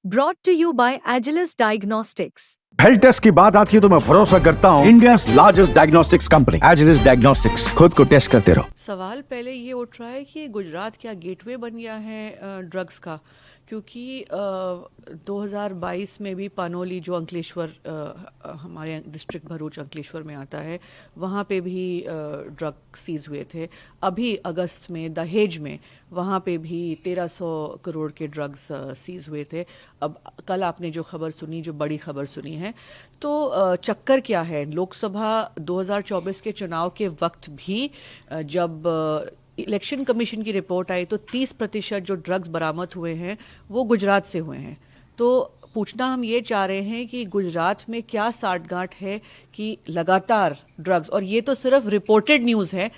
Brought to you by Agilus Diagnostics. Health test की बात आती है तो मैं भरोसा करता हूँ India largest diagnostics company Agilus diagnostics. खुद को टेस्ट करते रहो। सवाल पहले ये उठ रहा है कि गुजरात क्या गेटवे बन गया है ड्रग्स का, क्योंकि 2022 में भी पानोली जो अंकलेश्वर हमारे डिस्ट्रिक्ट भरूच अंकलेश्वर में आता है, वहाँ पे भी ड्रग सीज हुए थे। अभी अगस्त में दहेज में वहाँ पे भी 1300 करोड़ के ड्रग्स सीज हुए थे। अब कल आपने जो खबर सुनी, जो बड़ी खबर सुनी है, तो चक्कर क्या है, लोकसभा 2024 के चुनाव के वक्त भी जब इलेक्शन कमीशन की रिपोर्ट आई तो 30% जो ड्रग्स बरामद हुए हैं वो गुजरात से हुए हैं। तो पूछना हम ये चाह रहे हैं कि गुजरात में क्या साठगांठ है कि लगातार ड्रग्स, और ये तो सिर्फ रिपोर्टेड न्यूज़ है।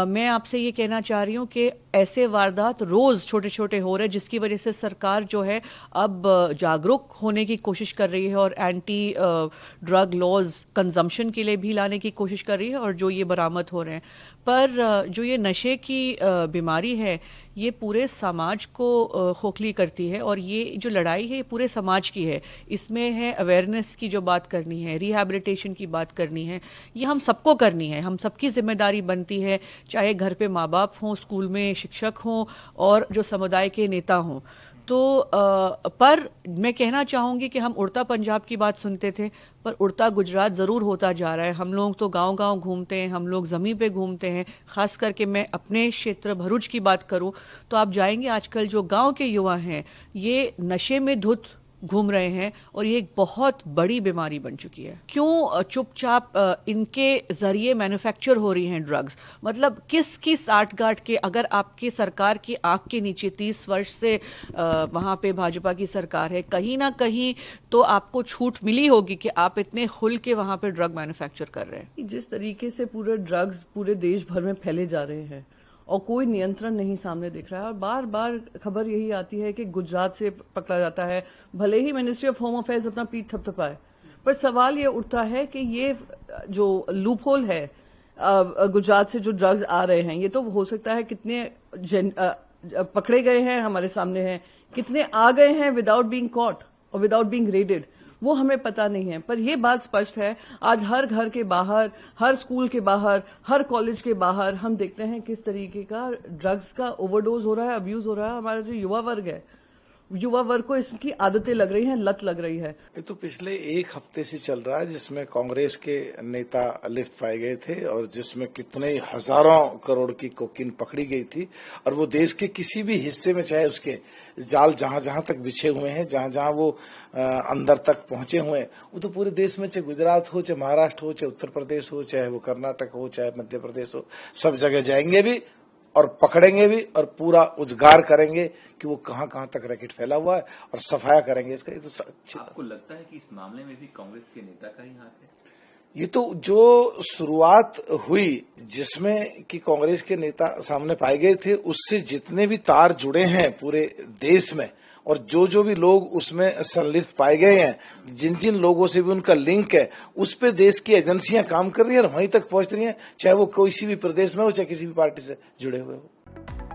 मैं आपसे ये कहना चाह रही हूँ कि ऐसे वारदात रोज़ छोटे छोटे हो रहे हैं, जिसकी वजह से सरकार जो है अब जागरूक होने की कोशिश कर रही है और एंटी ड्रग लॉज कंजम्पशन के लिए भी लाने की कोशिश कर रही है, और जो ये बरामद हो रहे हैं। पर जो ये नशे की बीमारी है, ये पूरे समाज को खोखली करती है, और ये जो लड़ाई है ये पूरे समाज की है। इसमें है अवेयरनेस की जो बात करनी है, रिहैबिलिटेशन की बात करनी है, ये हम सबको करनी है, हम सबकी जिम्मेदारी बनती है, चाहे घर पे माँ बाप हों, स्कूल में शिक्षक हों, और जो समुदाय के नेता हों। तो पर मैं कहना चाहूँगी कि हम उड़ता पंजाब की बात सुनते थे, पर उड़ता गुजरात ज़रूर होता जा रहा है। हम लोग तो गांव-गांव घूमते हैं, हम लोग ज़मीन पे घूमते हैं। ख़ास करके मैं अपने क्षेत्र भरूच की बात करूं तो आप जाएंगे, आजकल जो गांव के युवा हैं ये नशे में धुत घूम रहे हैं, और ये एक बहुत बड़ी बीमारी बन चुकी है। क्यों चुपचाप इनके जरिए मैन्युफैक्चर हो रही हैं ड्रग्स? मतलब किस साठगांठ के, अगर आपकी सरकार की आंख के नीचे 30 वर्ष से वहां पे भाजपा की सरकार है, कहीं ना कहीं तो आपको छूट मिली होगी कि आप इतने खुल के वहां पे ड्रग मैन्युफैक्चर कर रहे हैं। जिस तरीके से पूरे ड्रग्स पूरे देश भर में फैले जा रहे हैं और कोई नियंत्रण नहीं सामने दिख रहा है, और बार बार खबर यही आती है कि गुजरात से पकड़ा जाता है, भले ही मिनिस्ट्री ऑफ होम अफेयर्स अपना पीठ थपथपाए, पर सवाल ये उठता है कि ये जो लूपहोल है गुजरात से जो ड्रग्स आ रहे हैं, ये तो हो सकता है कितने पकड़े गए हैं हमारे सामने हैं, कितने आ गए हैं विदाउट बीइंग कॉट और विदाउट बीइंग रेडेड, वो हमें पता नहीं है। पर यह बात स्पष्ट है, आज हर घर के बाहर, हर स्कूल के बाहर, हर कॉलेज के बाहर हम देखते हैं किस तरीके का ड्रग्स का ओवरडोज हो रहा है, अब्यूज हो रहा है। हमारा जो युवा वर्ग को इसकी आदतें लग रही हैं, लत लग रही है। ये तो पिछले एक हफ्ते से चल रहा है, जिसमें कांग्रेस के नेता लिफ्ट पाए गए थे और जिसमें कितने हजारों करोड़ की कोकीन पकड़ी गई थी, और वो देश के किसी भी हिस्से में, चाहे उसके जाल जहां जहां तक बिछे हुए हैं, जहां जहां वो अंदर तक पहुंचे हुए हैं, वो तो पूरे देश में, चाहे गुजरात हो, चाहे महाराष्ट्र हो, चाहे उत्तर प्रदेश हो, चाहे वो कर्नाटक हो, चाहे मध्य प्रदेश हो, सब जगह जाएंगे भी और पकड़ेंगे भी और पूरा उजगार करेंगे कि वो कहां कहां तक रैकेट फैला हुआ है, और सफाया करेंगे इसका। ये तो आपको लगता है कि इस मामले में भी कांग्रेस के नेता का ही हाथ है? ये तो जो शुरुआत हुई जिसमें कि कांग्रेस के नेता सामने पाए गए थे, उससे जितने भी तार जुड़े हैं पूरे देश में, और जो भी लोग उसमें संलिप्त पाए गए हैं, जिन जिन लोगों से भी उनका लिंक है, उस पे देश की एजेंसियां काम कर रही हैं और वहीं तक पहुंच रही हैं, चाहे वो किसी भी प्रदेश में हो, चाहे किसी भी पार्टी से जुड़े हुए हो।